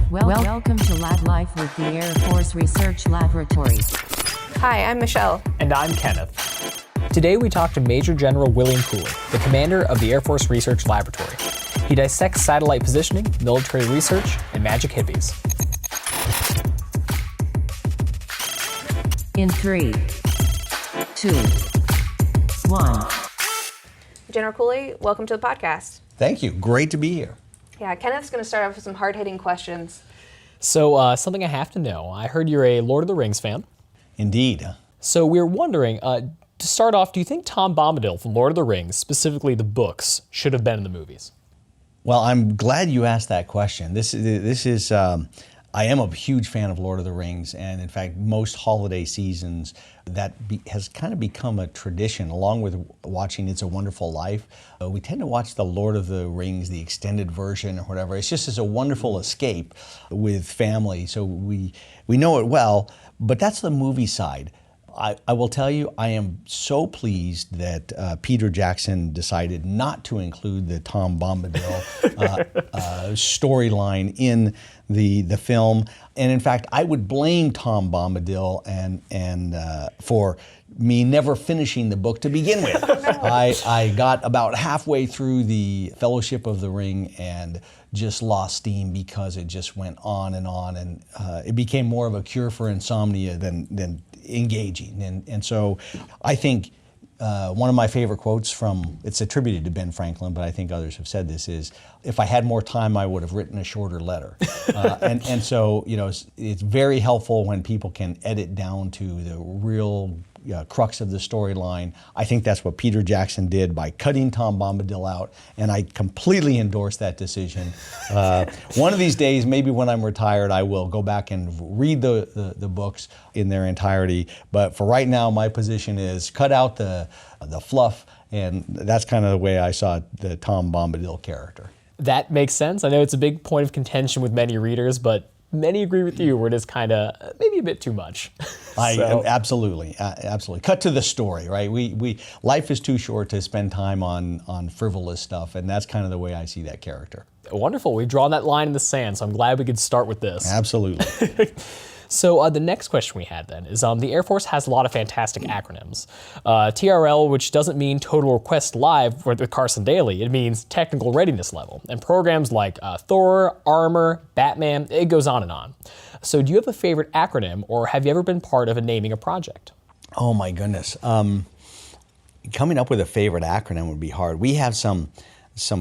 Welcome to Lab Life with the Air Force Research Laboratory. Hi, I'm Michelle. And I'm Kenneth. Today we talk to Major General William Cooley, the commander of the Air Force Research Laboratory. He dissects satellite positioning, military research, and magic hippies. In 3, 2, 1. General Cooley, welcome to the podcast. Thank you. Great to be here. Yeah, Kenneth's going to start off with some hard-hitting questions. So, something I have to know. I heard you're a Lord of the Rings fan. Indeed. So we're wondering, to start off, do you think Tom Bombadil from Lord of the Rings, specifically the books, should have been in the movies? Well, I'm glad you asked that question. This is I am a huge fan of Lord of the Rings, and in fact, most holiday seasons, has kind of become a tradition, along with watching It's a Wonderful Life. We tend to watch the Lord of the Rings, the extended version or whatever. It's just as a wonderful escape with family, so we know it well, but that's the movie side. I will tell you, I am so pleased that Peter Jackson decided not to include the Tom Bombadil storyline in the film. And in fact, I would blame Tom Bombadil and for me never finishing the book to begin with. I got about halfway through the Fellowship of the Ring and just lost steam because it just went on, and it became more of a cure for insomnia than engaging. And so I think one of my favorite quotes it's attributed to Ben Franklin, but I think others have said this, is, if I had more time, I would have written a shorter letter. And so, it's very helpful when people can edit down to the real crux of the storyline. I think that's what Peter Jackson did by cutting Tom Bombadil out, and I completely endorse that decision. One of these days, maybe when I'm retired, I will go back and read the books in their entirety. But for right now, my position is cut out the fluff, and that's kind of the way I saw the Tom Bombadil character. That makes sense. I know it's a big point of contention with many readers, but many agree with you where it is kind of maybe a bit too much. Absolutely. Cut to the story, right? Life is too short to spend time on frivolous stuff, and that's kind of the way I see that character. Wonderful. We've drawn that line in the sand, so I'm glad we could start with this. Absolutely. So the next question we had then is the Air Force has a lot of fantastic acronyms. TRL, which doesn't mean Total Request Live with Carson Daly, it means Technical Readiness Level. And programs like Thor, Armor, Batman, it goes on and on. So do you have a favorite acronym, or have you ever been part of naming a project? Oh my goodness. Coming up with a favorite acronym would be hard. We have some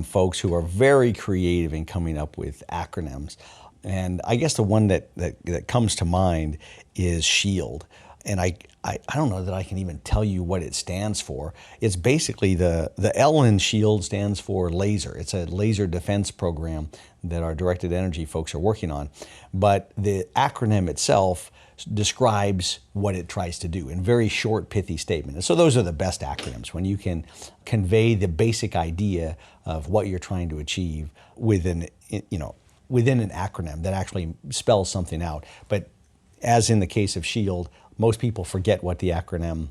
folks who are very creative in coming up with acronyms. And I guess the one that comes to mind is SHIELD. And I don't know that I can even tell you what it stands for. It's basically the L in SHIELD stands for laser. It's a laser defense program that our directed energy folks are working on. But the acronym itself describes what it tries to do in very short, pithy statement. And so those are the best acronyms, when you can convey the basic idea of what you're trying to achieve within an acronym that actually spells something out. But as in the case of SHIELD, most people forget what the acronym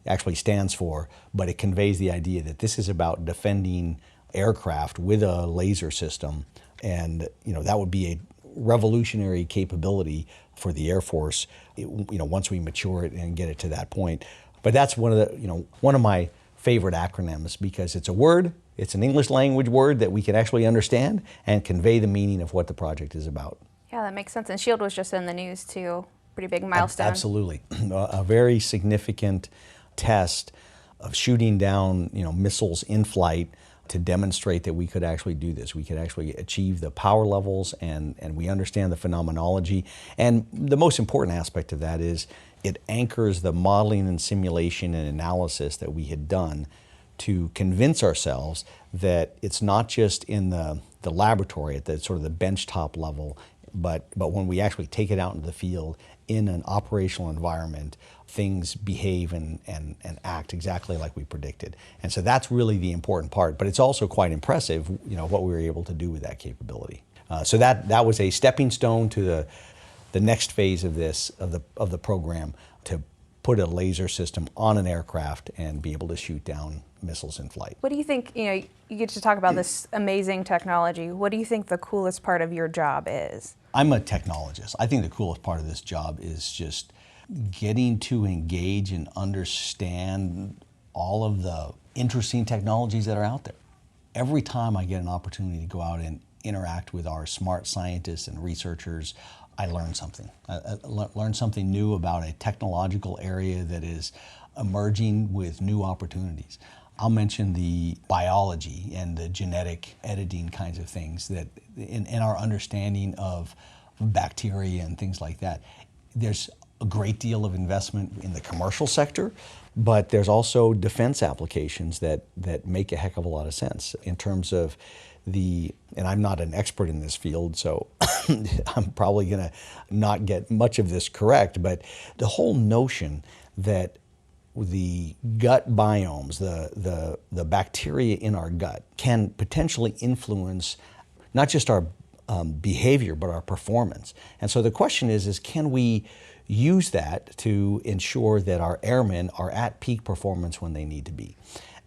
actually stands for, but it conveys the idea that this is about defending aircraft with a laser system. And that would be a revolutionary capability for the Air Force, once we mature it and get it to that point. But that's one of my favorite acronyms, because it's a word. It's an English language word that we can actually understand and convey the meaning of what the project is about. Yeah, that makes sense. And SHIELD was just in the news too. Pretty big milestone. Absolutely. A very significant test of shooting down, missiles in flight to demonstrate that we could actually do this. We could actually achieve the power levels, and we understand the phenomenology. And the most important aspect of that is it anchors the modeling and simulation and analysis that we had done to convince ourselves that it's not just in the laboratory at the sort of the benchtop level, but when we actually take it out into the field in an operational environment, things behave and act exactly like we predicted. And so that's really the important part. But it's also quite impressive, what we were able to do with that capability. So that was a stepping stone to the next phase of the program, to put a laser system on an aircraft and be able to shoot down missiles in flight. What do you think, you get to talk about this amazing technology. What do you think the coolest part of your job is? I'm a technologist. I think the coolest part of this job is just getting to engage and understand all of the interesting technologies that are out there. Every time I get an opportunity to go out and interact with our smart scientists and researchers, I learn something. I learn something new about a technological area that is emerging with new opportunities. I'll mention the biology and the genetic editing kinds of things that in our understanding of bacteria and things like that. There's a great deal of investment in the commercial sector, but there's also defense applications that make a heck of a lot of sense in terms of and I'm not an expert in this field, so I'm probably going to not get much of this correct, but the whole notion that the gut biomes, the bacteria in our gut, can potentially influence not just our behavior, but our performance. And so the question is can we use that to ensure that our airmen are at peak performance when they need to be?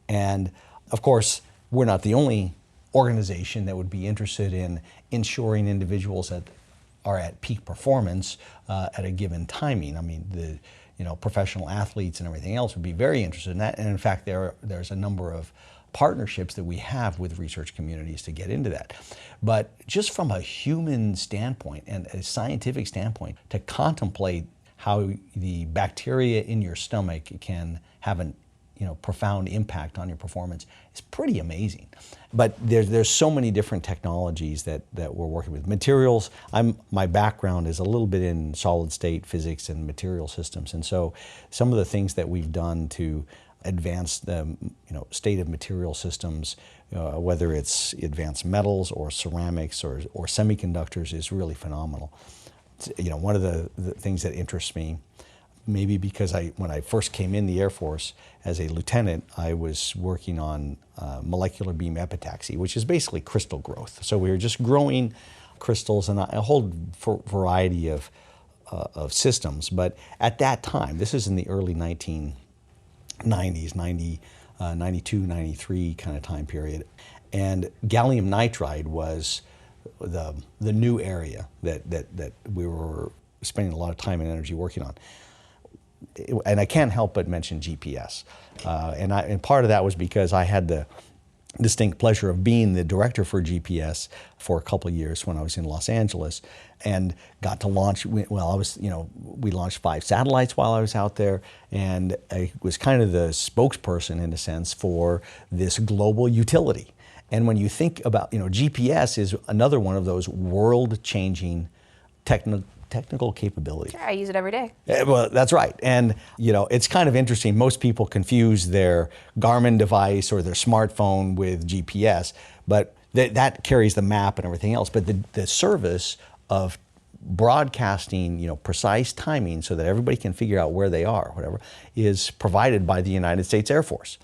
And of course, we're not the only organization that would be interested in ensuring individuals that are at peak performance at a given timing. I mean, the professional athletes and everything else would be very interested in that. And in fact, there's a number of partnerships that we have with research communities to get into that. But just from a human standpoint and a scientific standpoint, to contemplate how the bacteria in your stomach can have an profound impact on your performance is pretty amazing. But there's so many different technologies that we're working with. Materials, my background is a little bit in solid state physics and material systems, and so some of the things that we've done to advance the state of material systems, whether it's advanced metals or ceramics or semiconductors, is really phenomenal. One of the things that interests me, maybe because when I first came in the Air Force as a lieutenant, I was working on molecular beam epitaxy, which is basically crystal growth. So we were just growing crystals in a whole variety of systems. But at that time, this is in the early 1990s, 92, 93 kind of time period, and gallium nitride was the new area that we were spending a lot of time and energy working on. And I can't help but mention GPS. And part of that was because I had the distinct pleasure of being the director for GPS for a couple of years when I was in Los Angeles, and got to launch, we launched 5 satellites while I was out there, and I was kind of the spokesperson, in a sense, for this global utility. And when you think about, GPS is another one of those world-changing technical capabilities. Sure, I use it every day. Well, that's right. And, it's kind of interesting. Most people confuse their Garmin device or their smartphone with GPS, but that carries the map and everything else. But the service of broadcasting, precise timing so that everybody can figure out where they are, whatever, is provided by the United States Air Force.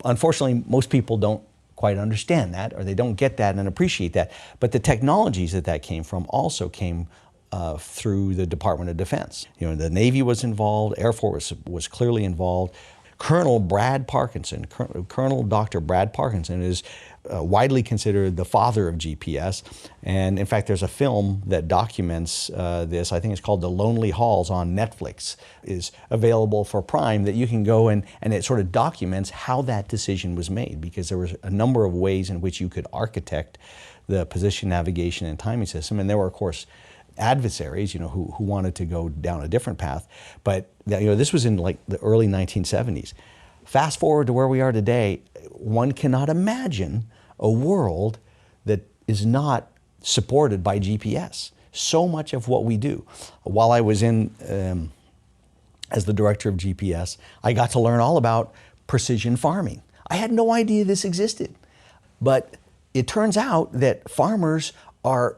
Unfortunately, most people don't quite understand that, or they don't get that and appreciate that. But the technologies that came from also came through the Department of Defense. The Navy was involved, Air Force was clearly involved. Colonel Dr. Brad Parkinson is widely considered the father of GPS. And in fact, there's a film that documents this. I think it's called The Lonely Halls on Netflix, is available for Prime, that you can go and it sort of documents how that decision was made, because there was a number of ways in which you could architect the position, navigation, and timing system. And there were, of course, adversaries, who wanted to go down a different path. But, this was in like the early 1970s. Fast forward to where we are today, one cannot imagine a world that is not supported by GPS. So much of what we do. While I was in, as the director of GPS, I got to learn all about precision farming. I had no idea this existed. But it turns out that farmers are,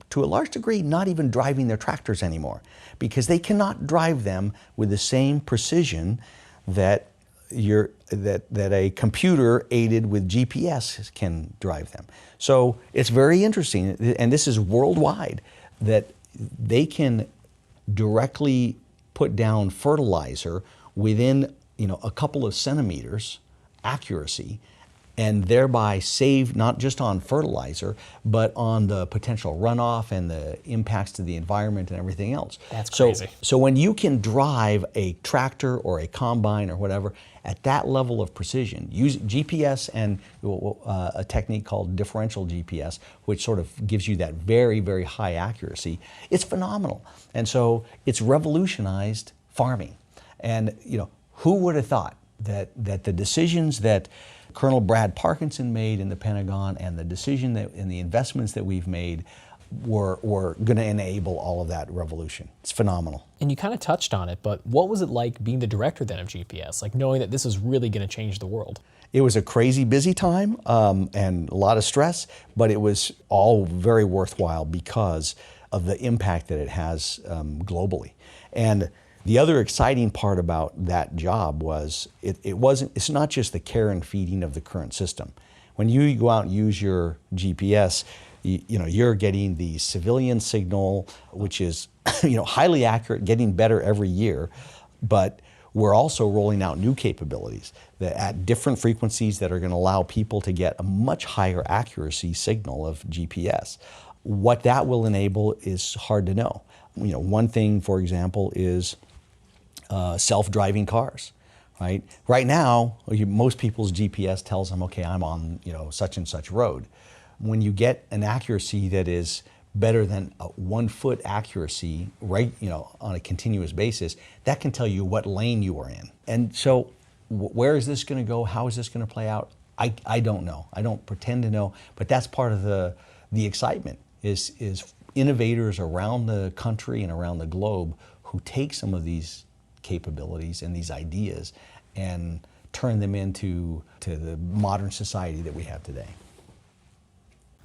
to a large degree, not even driving their tractors anymore, because they cannot drive them with the same precision that a computer aided with GPS can drive them. So it's very interesting, and this is worldwide, that they can directly put down fertilizer within a couple of centimeters accuracy, and thereby save not just on fertilizer, but on the potential runoff and the impacts to the environment and everything else. That's crazy. So when you can drive a tractor or a combine or whatever at that level of precision, use GPS and a technique called differential GPS, which sort of gives you that very, very high accuracy, it's phenomenal. And so it's revolutionized farming. And who would have thought that the decisions that Colonel Brad Parkinson made in the Pentagon and the decision that and the investments that we've made were going to enable all of that revolution. It's phenomenal. And you kind of touched on it, but what was it like being the director then of GPS, like knowing that this is really going to change the world? It was a crazy busy time and a lot of stress, but it was all very worthwhile because of the impact that it has globally. And the other exciting part about that job was it's not just the care and feeding of the current system. When you go out and use your GPS, you're getting the civilian signal, which is highly accurate, getting better every year, but we're also rolling out new capabilities that at different frequencies that are going to allow people to get a much higher accuracy signal of GPS. What that will enable is hard to know. One thing, for example, is self-driving cars, right? Right now, most people's GPS tells them, okay, I'm on such and such road. When you get an accuracy that is better than a 1 foot accuracy, right, on a continuous basis, that can tell you what lane you are in. And so, where is this going to go? How is this going to play out? I don't know. I don't pretend to know, but that's part of the excitement. Is innovators around the country and around the globe who take some of these capabilities and these ideas and turn them into the modern society that we have today.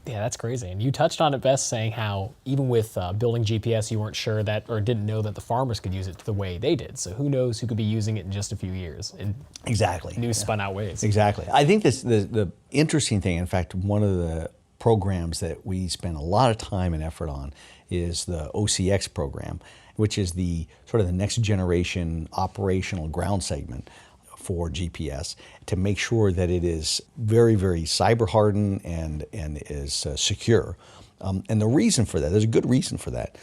Yeah, that's crazy. And you touched on it best, saying how even with building GPS, you weren't sure that or didn't know that the farmers could use it the way they did. So who knows who could be using it in just a few years in exactly new spun out ways. Exactly. I think the interesting thing, in fact, one of the programs that we spend a lot of time and effort on is the OCX program, which is the sort of the next generation operational ground segment for GPS to make sure that it is very, very cyber hardened and is secure. And the reason for that, there's a good reason for that.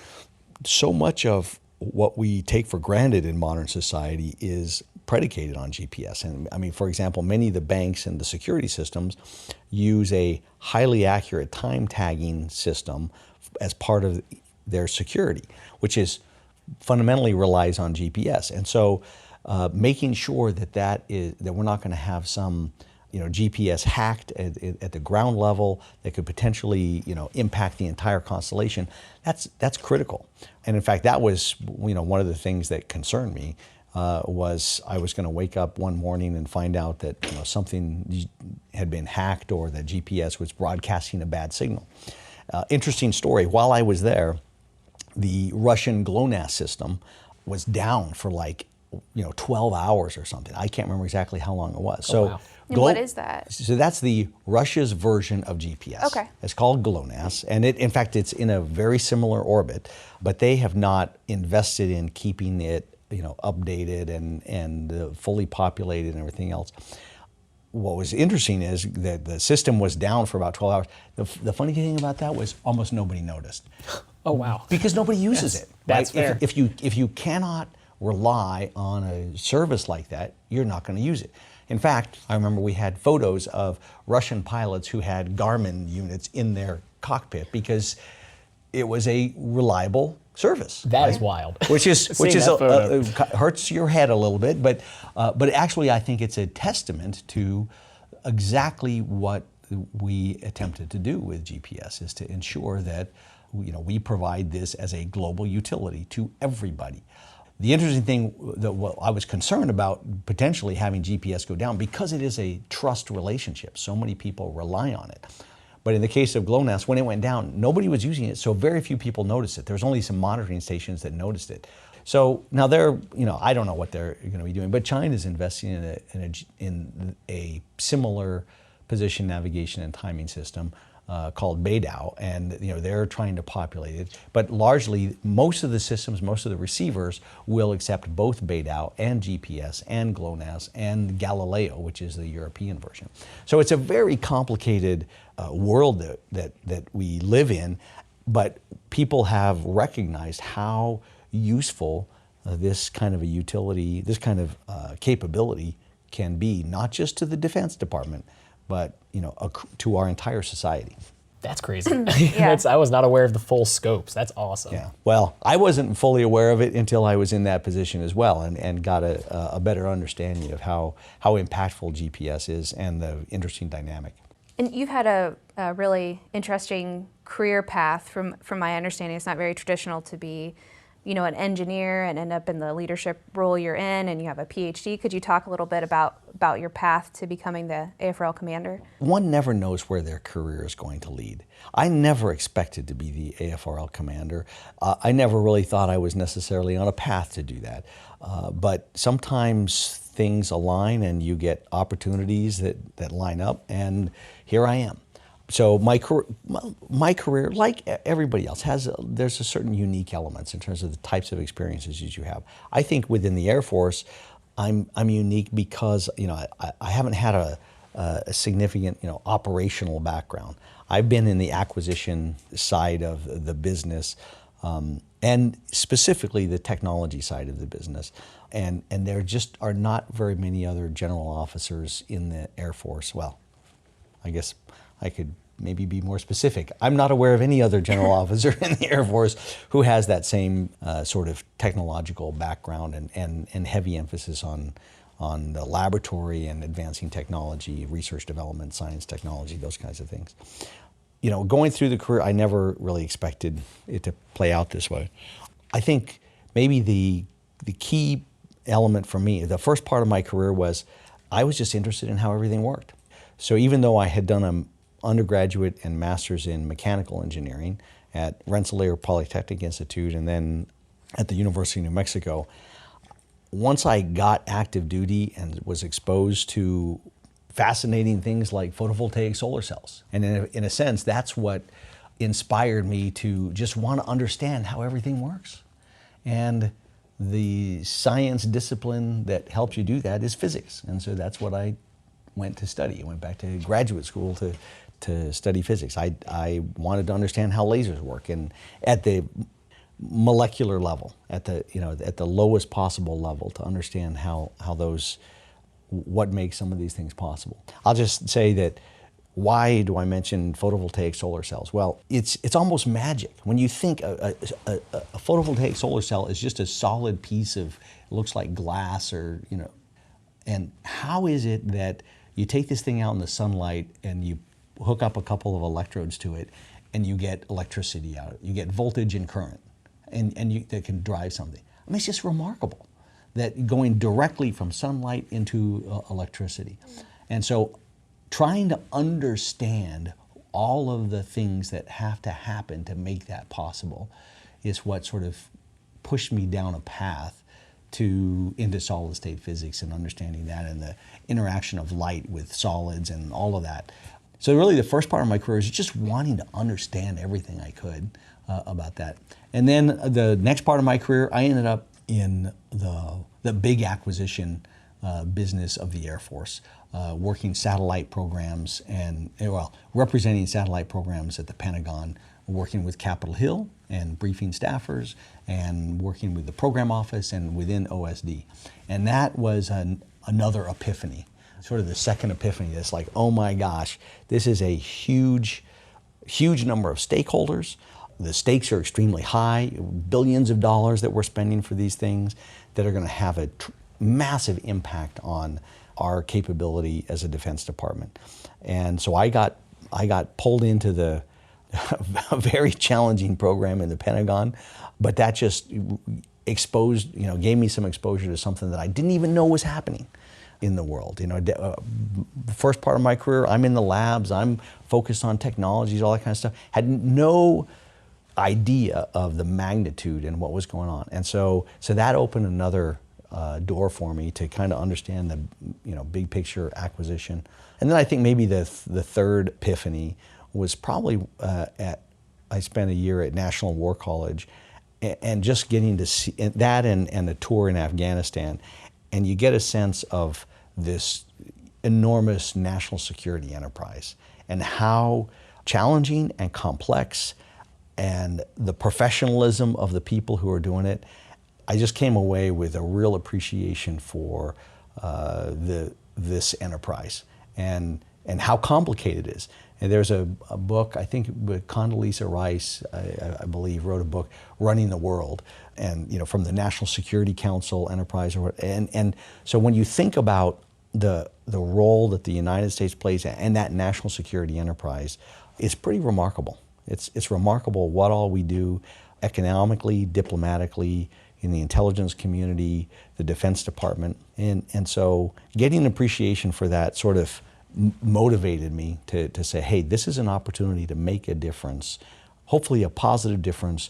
So much of what we take for granted in modern society is predicated on GPS. And I mean, for example, many of the banks and the security systems use a highly accurate time tagging system as part of their security, which is fundamentally relies on GPS. And so making sure that we're not going to have some GPS hacked at the ground level that could potentially impact the entire constellation, that's critical. And in fact, that was one of the things that concerned me was I was going to wake up one morning and find out that something had been hacked or that GPS was broadcasting a bad signal. Interesting story. While I was there, the Russian GLONASS system was down for 12 hours or something. I can't remember exactly how long it was. Oh, wow. And what is that? So that's the Russia's version of GPS. Okay. It's called GLONASS, and in fact, it's in a very similar orbit, but they have not invested in keeping it, updated and fully populated and everything else. What was interesting is that the system was down for about 12 hours. The funny thing about that was almost nobody noticed. Oh, wow. Because nobody uses it. That's right? fair. If you cannot rely on a service like that, you're not going to use it. In fact, I remember we had photos of Russian pilots who had Garmin units in their cockpit because it was a reliable service. That is wild. Which is Seeing that photo. hurts your head a little bit, but actually I think it's a testament to exactly what we attempted to do with GPS, is to ensure that we provide this as a global utility to everybody. The interesting thing that I was concerned about potentially having GPS go down because it is a trust relationship. So many people rely on it. But in the case of GLONASS, when it went down, nobody was using it, so very few people noticed it. There's only some monitoring stations that noticed it. So now I don't know what they're going to be doing, but China's investing in a similar position, navigation, and timing system. called BeiDou, and they're trying to populate it. But largely, most of the systems, most of the receivers will accept both BeiDou and GPS and GLONASS and Galileo, which is the European version. So it's a very complicated world that we live in, but people have recognized how useful this kind of a utility, this kind of capability can be, not just to the Defense Department, but to our entire society. That's crazy. Yeah. I was not aware of the full scopes. That's awesome. Yeah. Well, I wasn't fully aware of it until I was in that position as well, and got a better understanding of how impactful GPS is and the interesting dynamic. And you've had a really interesting career path. From my understanding, it's not very traditional to be an engineer and end up in the leadership role you're in, and you have a PhD. Could you talk a little bit about your path to becoming the AFRL commander? One never knows where their career is going to lead. I never expected to be the AFRL commander. I never really thought I was necessarily on a path to do that. But sometimes things align and you get opportunities that line up, and here I am. So my career, like everybody else, there's a certain unique elements in terms of the types of experiences you have. I think within the Air Force, I'm unique because I haven't had a significant operational background. I've been in the acquisition side of the business, and specifically the technology side of the business. And there just are not very many other general officers in the Air Force. Well, I guess I could maybe be more specific. I'm not aware of any other general officer in the Air Force who has that same sort of technological background and heavy emphasis on the laboratory and advancing technology, research development, science, technology, those kinds of things. Going through the career, I never really expected it to play out this way. I think maybe the key element for me, the first part of my career was I was just interested in how everything worked. So even though I had done an undergraduate and master's in mechanical engineering at Rensselaer Polytechnic Institute and then at the University of New Mexico, once I got active duty and was exposed to fascinating things like photovoltaic solar cells, and in a sense, that's what inspired me to just want to understand how everything works. And the science discipline that helps you do that is physics. And so that's what I went to study. I went back to graduate school to study physics. I wanted to understand how lasers work, and at the molecular level, at the lowest possible level, to understand what makes some of these things possible. I'll just say that, why do I mention photovoltaic solar cells? Well, it's almost magic. When you think a photovoltaic solar cell is just a solid piece of, looks like glass, and how is it that you take this thing out in the sunlight and you hook up a couple of electrodes to it and you get electricity out, you get voltage and current, and that can drive something. I mean, it's just remarkable that going directly from sunlight into electricity. And so trying to understand all of the things that have to happen to make that possible is what sort of pushed me down a path into solid state physics and understanding that, and the interaction of light with solids and all of that. So really the first part of my career is just wanting to understand everything I could about that. And then the next part of my career, I ended up in the big acquisition business of the Air Force, working satellite programs representing satellite programs at the Pentagon, working with Capitol Hill and briefing staffers, and working with the program office and within OSD. And that was another epiphany, sort of the second epiphany. That's like, oh my gosh, this is a huge number of stakeholders. The stakes are extremely high, billions of dollars that we're spending for these things that are going to have a massive impact on our capability as a Defense Department. And so I got pulled into a very challenging program in the Pentagon, but that just gave me some exposure to something that I didn't even know was happening in the world. The first part of my career, I'm in the labs, I'm focused on technologies, all that kind of stuff. Had no idea of the magnitude and what was going on. And so that opened another door for me to kind of understand the big picture acquisition. And then I think maybe the third epiphany was probably I spent a year at National War College, and just getting to see that and a tour in Afghanistan, and you get a sense of this enormous national security enterprise and how challenging and complex, and the professionalism of the people who are doing it. I just came away with a real appreciation for this enterprise and how complicated it is. And there's a book, I think with Condoleezza Rice, I believe, wrote a book, Running the World, and from the National Security Council enterprise. And so when you think about the role that the United States plays and that national security enterprise, it's pretty remarkable. It's remarkable what all we do economically, diplomatically, in the intelligence community, the Defense Department. And so getting an appreciation for that sort of motivated me to say, hey, this is an opportunity to make a difference, hopefully a positive difference,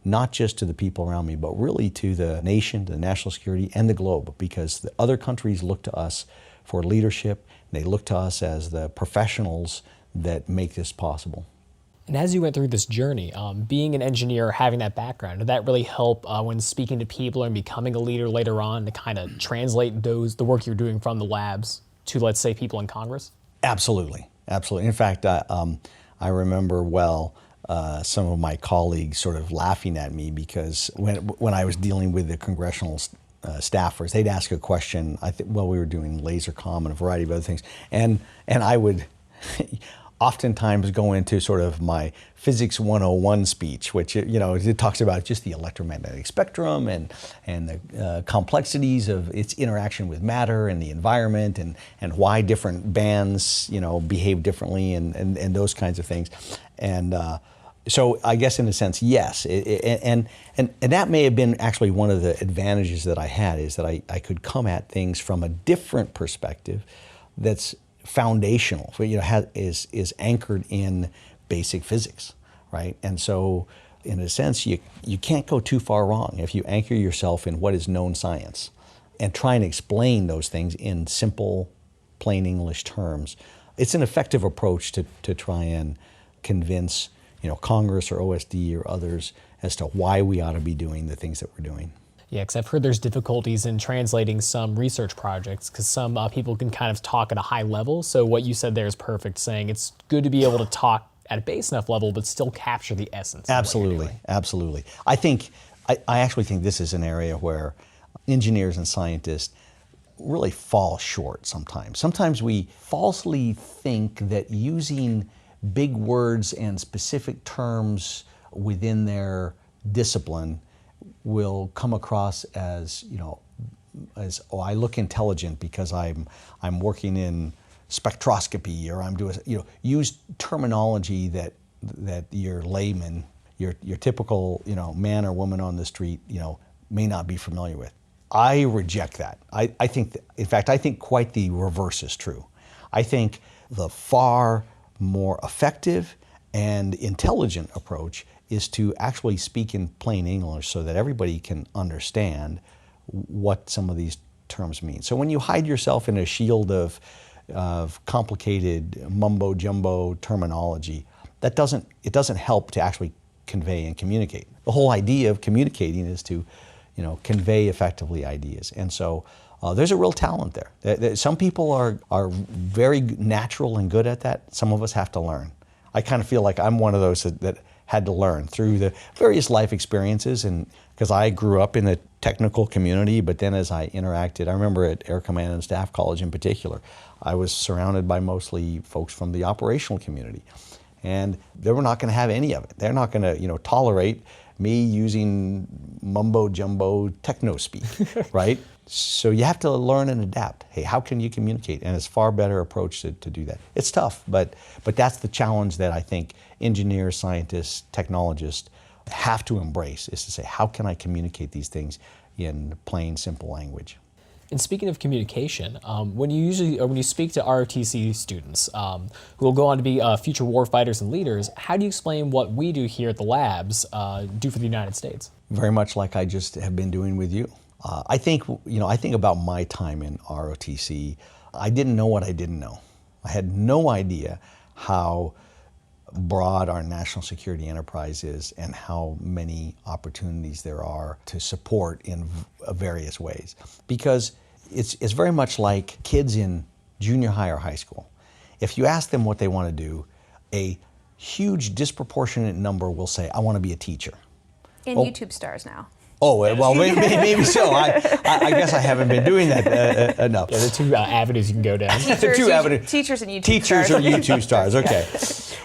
not just to the people around me, but really to the nation, to the national security, and the globe, because the other countries look to us for leadership. They look to us as the professionals that make this possible. And as you went through this journey, being an engineer, having that background, did that really help when speaking to people and becoming a leader later on to kind of translate the work you're doing from the labs to, let's say, people in Congress? Absolutely, absolutely. In fact, I remember well some of my colleagues sort of laughing at me because when I was dealing with the congressional staffers, they'd ask a question. We were doing laser comm and a variety of other things, and I would oftentimes go into sort of my physics 101 speech, which it talks about just the electromagnetic spectrum and the complexities of its interaction with matter and the environment and why different bands behave differently and those kinds of things. And so I guess in a sense, yes, and that may have been actually one of the advantages that I had, is that I could come at things from a different perspective that's foundational, is anchored in basic physics, right? And so in a sense, you can't go too far wrong if you anchor yourself in what is known science and try and explain those things in simple, plain English terms. It's an effective approach to try and convince Congress or OSD or others as to why we ought to be doing the things that we're doing. Yeah, because I've heard there's difficulties in translating some research projects because some people can kind of talk at a high level. So what you said there is perfect, saying it's good to be able to talk at a base enough level, but still capture the essence. Absolutely, absolutely. I actually think this is an area where engineers and scientists really fall short sometimes. Sometimes we falsely think that using big words and specific terms within their discipline will come across as I look intelligent because I'm working in spectroscopy, or I'm doing use terminology that your layman, your typical man or woman on the street may not be familiar with. I reject that. I think in fact I think quite the reverse is true. I think the far more effective and intelligent approach is to actually speak in plain English so that everybody can understand what some of these terms mean. So when you hide yourself in a shield of complicated mumbo jumbo terminology, it doesn't help to actually convey and communicate. The whole idea of communicating is to convey effectively ideas. And so there's a real talent there. Some people are very natural and good at that. Some of us have to learn. I kind of feel like I'm one of those that had to learn through the various life experiences, and because I grew up in the technical community, but then as I interacted, I remember at Air Command and Staff College in particular, I was surrounded by mostly folks from the operational community, and they were not going to have any of it. They're not going to tolerate me using mumbo jumbo techno speak, right? So you have to learn and adapt. Hey, how can you communicate? And it's a far better approach to do that. It's tough, but that's the challenge that I think engineers, scientists, technologists have to embrace, is to say, how can I communicate these things in plain, simple language? And speaking of communication, when you speak to ROTC students who will go on to be future warfighters and leaders, how do you explain what we do here at the labs do for the United States? Very much like I just have been doing with you. I think about my time in ROTC. I didn't know what I didn't know. I had no idea how broad our national security enterprise is and how many opportunities there are to support in various ways. Because it's very much like kids in junior high or high school. If you ask them what they want to do, a huge disproportionate number will say, I want to be a teacher. And YouTube stars now. Oh, well, maybe so. I guess I haven't been doing that enough. Yeah, the two avenues you can go down. Teachers and YouTube Teachers stars. are YouTube stars, okay.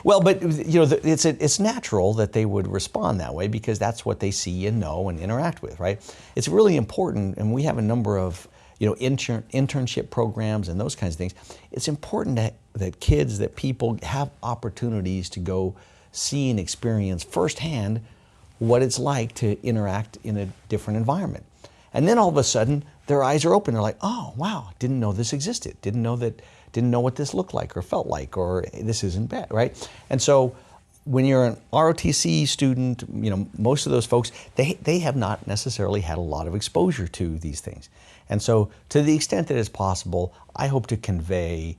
Well, but it's natural that they would respond that way because that's what they see and know and interact with, right? It's really important, and we have a number of internship programs and those kinds of things. It's important that kids, that people have opportunities to go see and experience firsthand what it's like to interact in a different environment. And then all of a sudden, their eyes are open. They're like, oh, wow, didn't know this existed. Didn't know what this looked like or felt like, or this isn't bad, right? And so when you're an ROTC student, most of those folks, they have not necessarily had a lot of exposure to these things. And so to the extent that it's possible, I hope to convey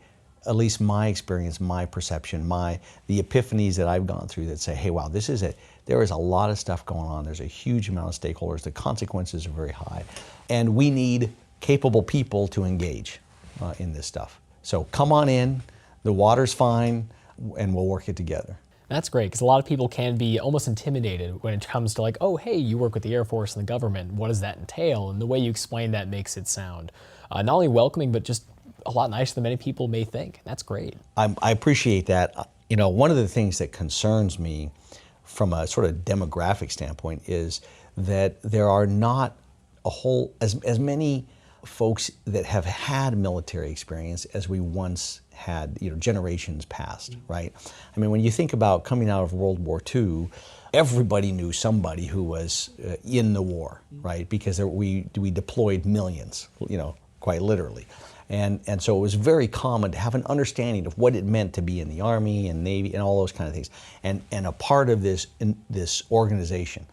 at least my experience, my perception, the epiphanies that I've gone through that say, hey, wow, there is a lot of stuff going on. There's a huge amount of stakeholders. The consequences are very high. And we need capable people to engage in this stuff. So come on in, the water's fine, and we'll work it together. That's great, because a lot of people can be almost intimidated when it comes to like, oh, hey, you work with the Air Force and the government. What does that entail? And the way you explain that makes it sound not only welcoming, but just a lot nicer than many people may think. That's great. I appreciate that. One of the things that concerns me from a sort of demographic standpoint is that there are not as many folks that have had military experience as we once had, generations past, right? I mean, when you think about coming out of World War II, everybody knew somebody who was in the war, right? Because we deployed millions, quite literally. And so it was very common to have an understanding of what it meant to be in the Army and Navy and all those kind of things, and a part of this organization.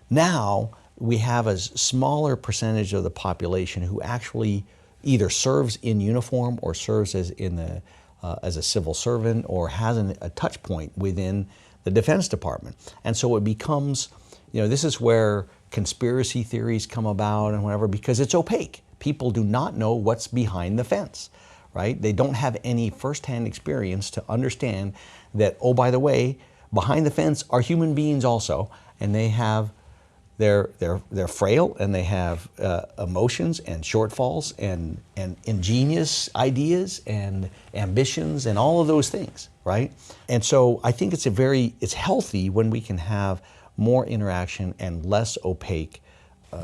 Now, we have a smaller percentage of the population who actually either serves in uniform or serves as a civil servant or has a touch point within the Defense Department. And so it becomes, this is where conspiracy theories come about and whatever, because it's opaque. People do not know what's behind the fence, right? They don't have any firsthand experience to understand that, oh, by the way, behind the fence are human beings also, and they have they're frail, and they have emotions and shortfalls and ingenious ideas and ambitions and all of those things, right? And so I think it's healthy when we can have more interaction and less opaque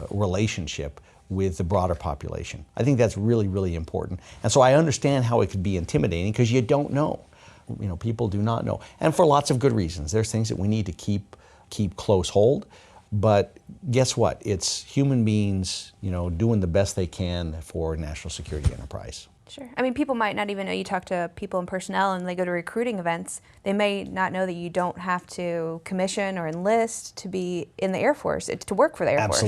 relationship with the broader population. I think that's really, really important. And so I understand how it could be intimidating because you don't know. People do not know. And for lots of good reasons. There's things that we need to keep close hold. But guess what? It's human beings, doing the best they can for national security enterprise. Sure. I mean, people might not even know. You talk to people in personnel and they go to recruiting events. They may not know that you don't have to commission or enlist to be in the Air Force. It's to work for the Air Force.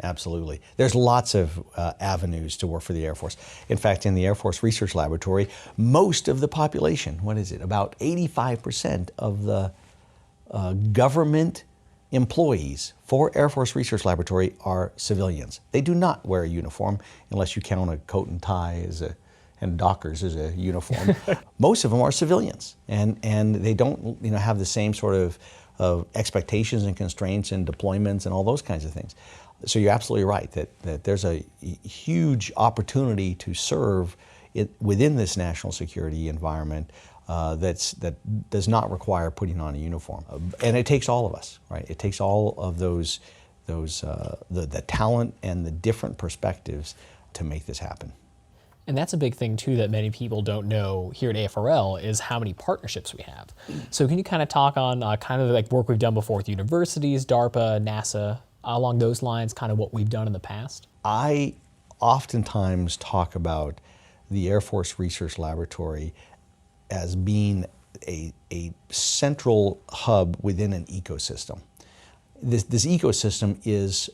Absolutely. There's lots of avenues to work for the Air Force. In fact, in the Air Force Research Laboratory, most of the population, about 85% of the government employees for Air Force Research Laboratory are civilians. They do not wear a uniform unless you count a coat and tie and Dockers as a uniform. Most of them are civilians, and they don't have the same sort of expectations and constraints and deployments and all those kinds of things. So you're absolutely right that there's a huge opportunity to serve within this national security environment that does not require putting on a uniform. And it takes all of us, right? It takes all of the talent and the different perspectives to make this happen. And that's a big thing too that many people don't know here at AFRL is how many partnerships we have. So can you kind of talk on kind of like work we've done before with universities, DARPA, NASA, along those lines, kind of what we've done in the past? I oftentimes talk about the Air Force Research Laboratory as being a central hub within an ecosystem. This ecosystem is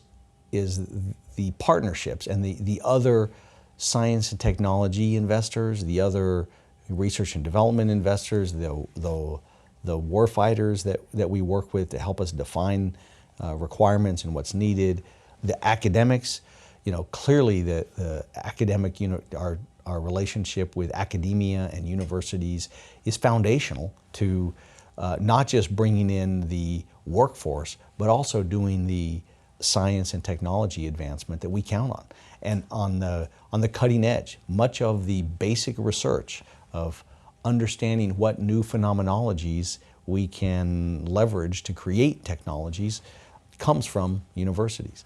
the partnerships and the other science and technology investors, the other research and development investors, the the warfighters that we work with to help us define requirements and what's needed, the academics. Clearly the academic, our relationship with academia and universities is foundational to not just bringing in the workforce, but also doing the science and technology advancement that we count on. And on the cutting edge, much of the basic research of understanding what new phenomenologies we can leverage to create technologies comes from universities.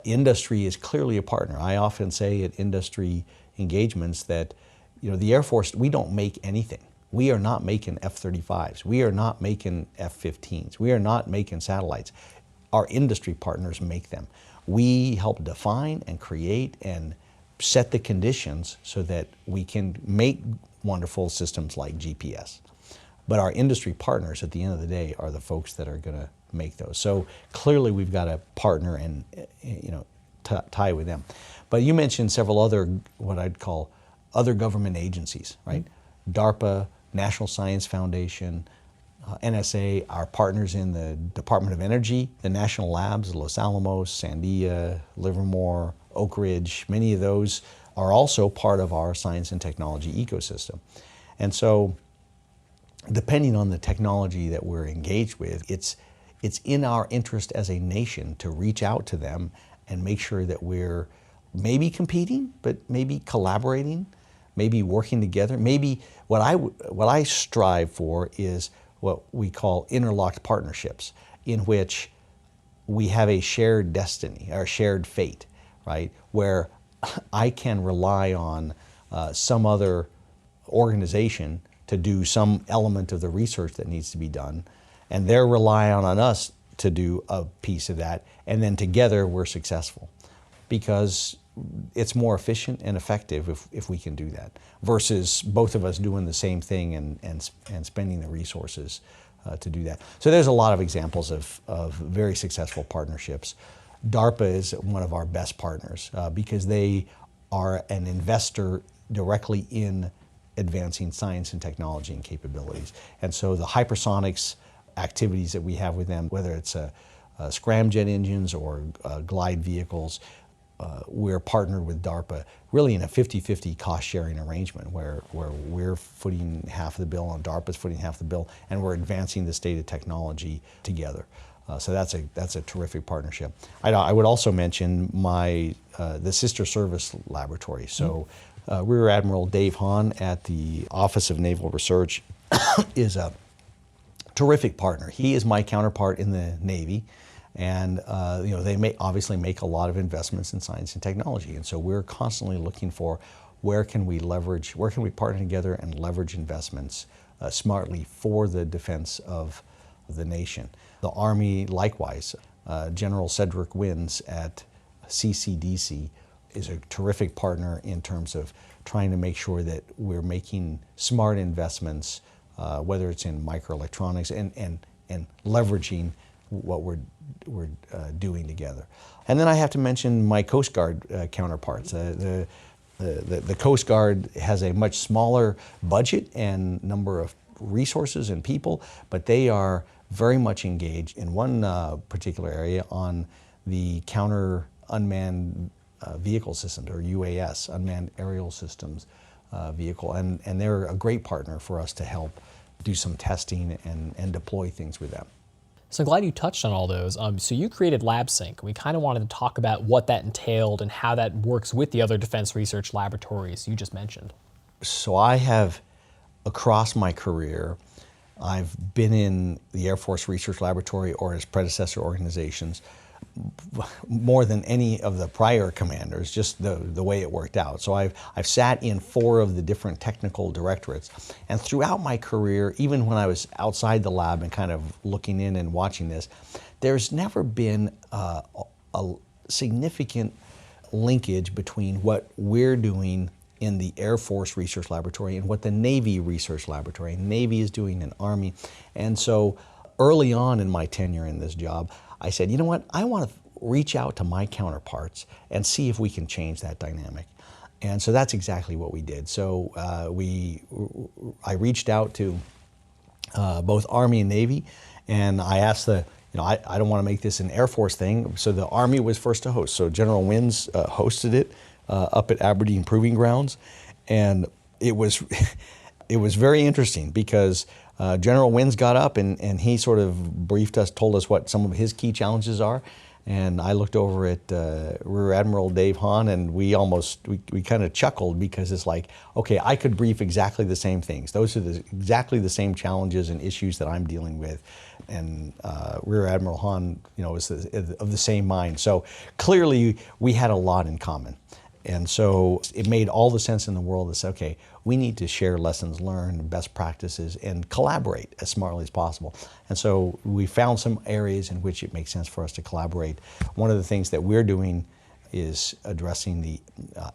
Industry is clearly a partner. I often say at industry engagements that, the Air Force, we don't make anything. We are not making F-35s. We are not making F-15s. We are not making satellites. Our industry partners make them. We help define and create and set the conditions so that we can make wonderful systems like GPS. But our industry partners at the end of the day are the folks that are going to make those. So clearly we've got to partner and tie with them. But you mentioned several other, what I'd call other government agencies, right? DARPA, National Science Foundation, NSA, our partners in the Department of Energy, the national labs, Los Alamos, Sandia, Livermore, Oak Ridge, many of those are also part of our science and technology ecosystem. And so depending on the technology that we're engaged with, it's in our interest as a nation to reach out to them and make sure that we're maybe competing, but maybe collaborating, maybe working together. Maybe what I strive for is what we call interlocked partnerships, in which we have a shared destiny or shared fate, right? Where I can rely on some other organization to do some element of the research that needs to be done, and they're relying on us to do a piece of that, and then together we're successful. Because it's more efficient and effective if we can do that, versus both of us doing the same thing and spending the resources to do that. So there's a lot of examples of very successful partnerships. DARPA is one of our best partners because they are an investor directly in advancing science and technology and capabilities. And so the hypersonics activities that we have with them, whether it's scramjet engines or glide vehicles, we're partnered with DARPA really in a 50-50 cost-sharing arrangement where we're footing half of the bill and DARPA's footing half the bill, and we're advancing the state of technology together. So that's a terrific partnership. I would also mention the sister service laboratory. So Rear Admiral Dave Hahn at the Office of Naval Research is a terrific partner. He is my counterpart in the Navy. And they obviously make a lot of investments in science and technology, and so we're constantly looking for where can we partner together and leverage investments smartly for the defense of the nation. The Army, likewise, General Cedric Wins at CCDC is a terrific partner in terms of trying to make sure that we're making smart investments, whether it's in microelectronics and leveraging what we're doing together. And then I have to mention my Coast Guard counterparts. The Coast Guard has a much smaller budget and number of resources and people, but they are very much engaged in one particular area on the counter unmanned vehicle systems, or UAS, unmanned aerial systems vehicle, and they're a great partner for us to help do some testing and deploy things with them. So I'm glad you touched on all those. So you created LabSync. We kind of wanted to talk about what that entailed and how that works with the other defense research laboratories you just mentioned. So I have, across my career, I've been in the Air Force Research Laboratory or its predecessor organizations more than any of the prior commanders, just the way it worked out. So I've sat in 4 of the different technical directorates, and throughout my career, even when I was outside the lab and kind of looking in and watching this, there's never been a significant linkage between what we're doing in the Air Force Research Laboratory and what the Navy Research Laboratory, Navy is doing in Army. And so early on in my tenure in this job, I said, you know what, I want to reach out to my counterparts and see if we can change that dynamic. And so that's exactly what we did. So I reached out to both Army and Navy. And I asked I don't want to make this an Air Force thing, so the Army was first to host. So General Wins hosted it up at Aberdeen Proving Grounds, and it was it was very interesting because General Wins got up and he sort of briefed us, told us what some of his key challenges are. And I looked over at Rear Admiral Dave Hahn, and we kind of chuckled because it's like, okay, I could brief exactly the same things. Those are exactly the same challenges and issues that I'm dealing with. And Rear Admiral Hahn, is of the same mind. So clearly we had a lot in common. And so it made all the sense in the world to say, okay, we need to share lessons learned, best practices, and collaborate as smartly as possible. And so we found some areas in which it makes sense for us to collaborate. One of the things that we're doing is addressing the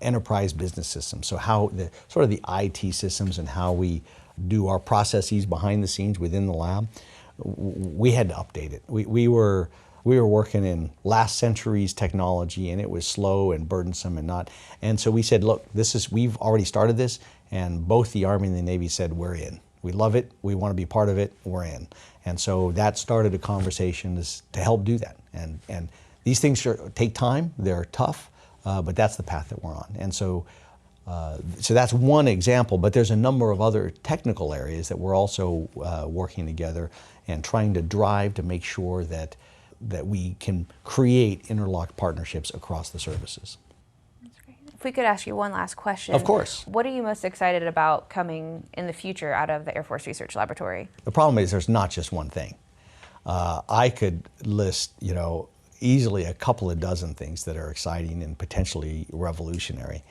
enterprise business system. So how the IT systems and how we do our processes behind the scenes within the lab, we had to update it. We were working in last century's technology, and it was slow and burdensome and not. And so we said, look, we've already started this, and both the Army and the Navy said, we're in. We love it. We want to be part of it. We're in. And so that started a conversation to help do that. And these things take time. They're tough, but that's the path that we're on. And so that's one example, but there's a number of other technical areas that we're also working together and trying to drive to make sure that we can create interlocked partnerships across the services. That's great. If we could ask you one last question. Of course. What are you most excited about coming in the future out of the Air Force Research Laboratory? The problem is there's not just one thing. I could list, easily a couple of dozen things that are exciting and potentially revolutionary.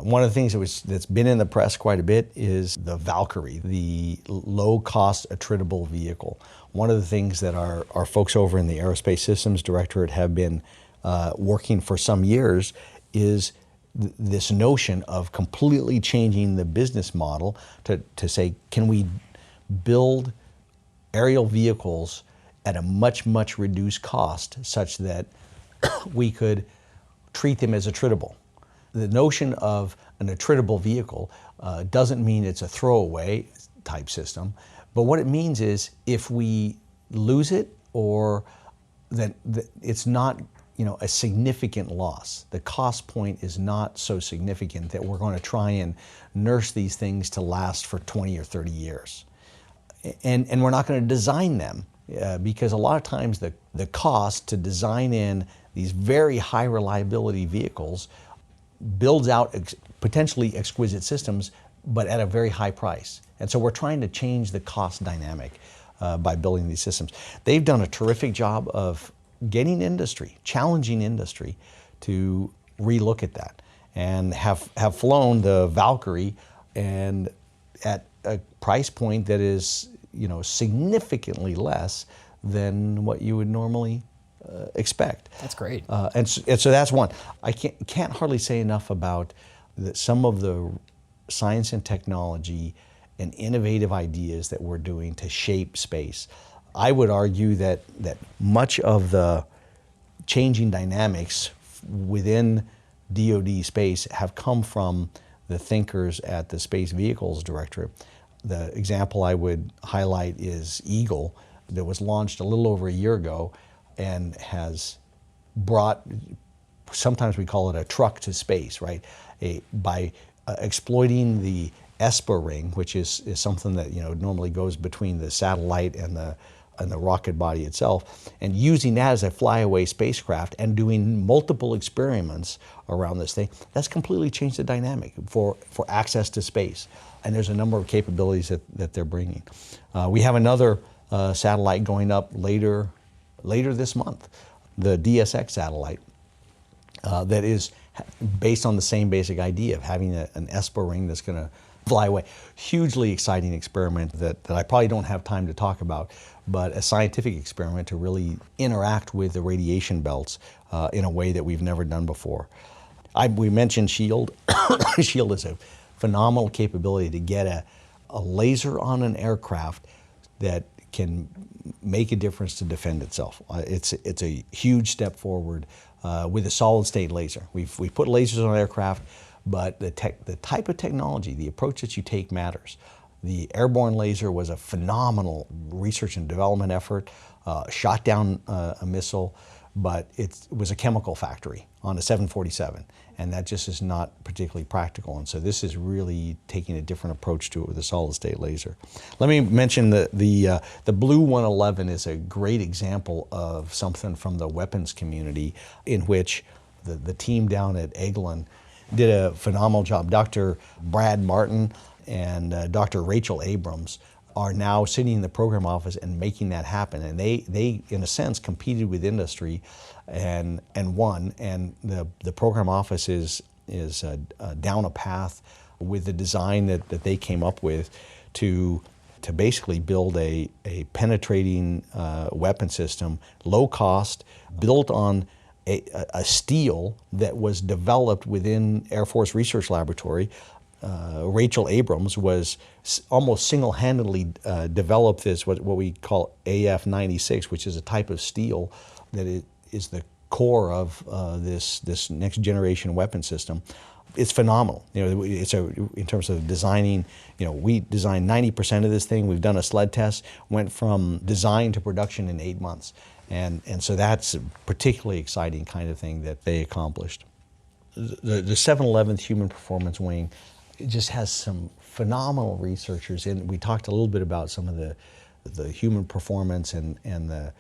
One of the things that's been in the press quite a bit is the Valkyrie, the low-cost attritable vehicle. One of the things that our folks over in the Aerospace Systems Directorate have been working for some years is this notion of completely changing the business model to say, can we build aerial vehicles at a much, much reduced cost such that we could treat them as attritable. The notion of an attritable vehicle doesn't mean it's a throwaway type system, but what it means is if we lose it or that it's not a significant loss. The cost point is not so significant that we're going to try and nurse these things to last for 20 or 30 years. And we're not going to design them because a lot of times the cost to design in these very high reliability vehicles builds out potentially exquisite systems, but at a very high price. And so we're trying to change the cost dynamic by building these systems. They've done a terrific job of getting industry, challenging industry to relook at that and have flown the Valkyrie and at a price point that is significantly less than what you would normally expect. That's great. And so that's one. I can't hardly say enough about some of the science and technology and innovative ideas that we're doing to shape space. I would argue that much of the changing dynamics within DoD space have come from the thinkers at the Space Vehicles Directorate. The example I would highlight is Eagle, that was launched a little over a year ago and has brought, sometimes we call it a truck to space, right? By exploiting the ESPA ring, which is something that normally goes between the satellite and the rocket body itself, and using that as a flyaway spacecraft and doing multiple experiments around this thing, that's completely changed the dynamic for access to space. And there's a number of capabilities that they're bringing. We have another satellite going up later this month, the DSX satellite, that is based on the same basic idea of having an ESPA ring that's going to fly away. Hugely exciting experiment that I probably don't have time to talk about, but a scientific experiment to really interact with the radiation belts in a way that we've never done before. We mentioned SHIELD. SHIELD is a phenomenal capability to get a laser on an aircraft that can make a difference to defend itself. It's a huge step forward with a solid state laser. We've put lasers on aircraft, but the type of technology, the approach that you take matters. The airborne laser was a phenomenal research and development effort, shot down a missile, but it was a chemical factory on a 747, and that just is not particularly practical. And so this is really taking a different approach to it with a solid-state laser. Let me mention the Blue 111 is a great example of something from the weapons community in which the team down at Eglin did a phenomenal job. Dr. Brad Martin and Dr. Rachel Abrams are now sitting in the program office and making that happen. And they in a sense, competed with industry and won. And the program office is down a path with the design that they came up with to basically build a penetrating weapon system, low cost, built on a steel that was developed within Air Force Research Laboratory. Rachel Abrams was almost single-handedly developed this, what we call AF96, which is a type of steel that is the core of this next generation weapon system. It's phenomenal. In terms of designing, we designed 90% of this thing. We've done a sled test, went from design to production in 8 months. And so that's a particularly exciting kind of thing that they accomplished. The 711th Human Performance Wing, it just has some phenomenal researchers in. We talked a little bit about some of the human performance and the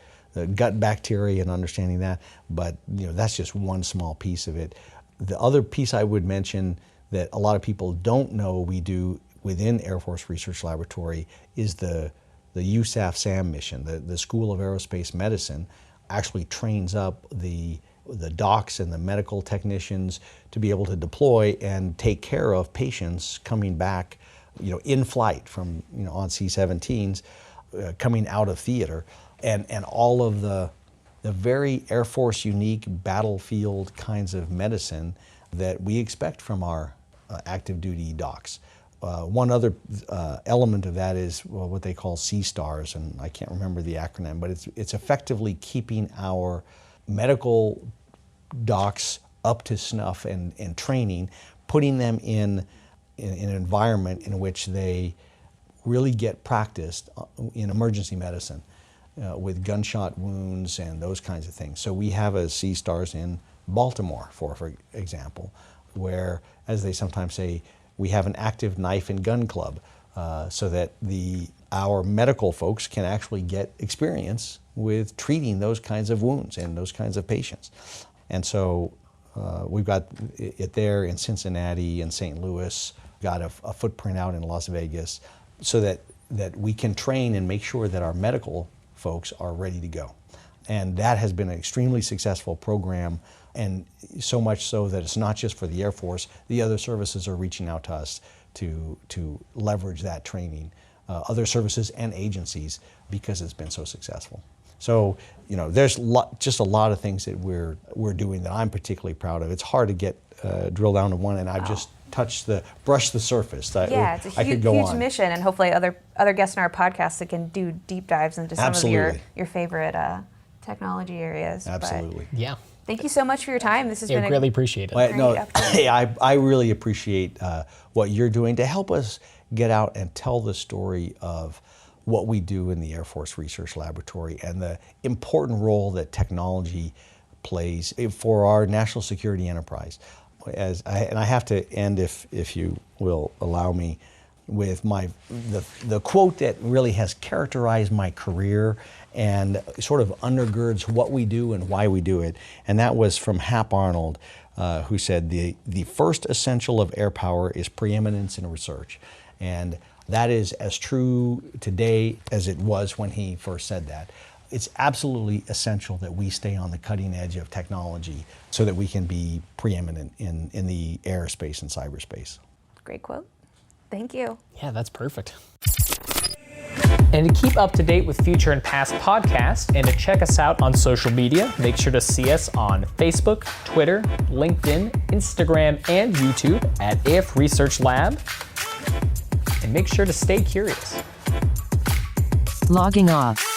gut bacteria and understanding that, but that's just one small piece of it. The other piece I would mention that a lot of people don't know we do within Air Force Research Laboratory is the USAF-SAM mission. The School of Aerospace Medicine actually trains up the docs and the medical technicians to be able to deploy and take care of patients coming back, in flight from, on C-17s, coming out of theater, and all of the very Air Force unique battlefield kinds of medicine that we expect from our active duty docs. One other element of that is what they call C-STARS, and I can't remember the acronym, but it's effectively keeping our medical docs up to snuff and training, putting them in an environment in which they really get practiced in emergency medicine with gunshot wounds and those kinds of things. So we have a C-STARS in Baltimore, for example, where, as they sometimes say, we have an active knife and gun club so that our medical folks can actually get experience with treating those kinds of wounds and those kinds of patients. And so we've got it there in Cincinnati and St. Louis, got a footprint out in Las Vegas, so that we can train and make sure that our medical folks are ready to go. And that has been an extremely successful program, and so much so that it's not just for the Air Force. The other services are reaching out to us to leverage that training, other services and agencies, because it's been so successful. So, there's just a lot of things that we're doing that I'm particularly proud of. It's hard to get drill down to one, and I've just brushed the surface. Yeah, it's a huge mission, and hopefully other guests in our podcast that can do deep dives into some Absolutely. of your favorite technology areas. Absolutely. But Yeah. thank you so much for your time. This has been Greatly appreciate it. great opportunity. I really appreciate what you're doing to help us get out and tell the story of what we do in the Air Force Research Laboratory and the important role that technology plays for our national security enterprise. And I have to end, if you will allow me, with the quote that really has characterized my career and sort of undergirds what we do and why we do it. And that was from Hap Arnold, who said, the first essential of air power is preeminence in research. And that is as true today as it was when he first said that. It's absolutely essential that we stay on the cutting edge of technology so that we can be preeminent in the aerospace and cyberspace. Great quote. Thank you. Yeah, that's perfect. And to keep up to date with future and past podcasts and to check us out on social media, make sure to see us on Facebook, Twitter, LinkedIn, Instagram, and YouTube at AF Research Lab. And make sure to stay curious. Logging off.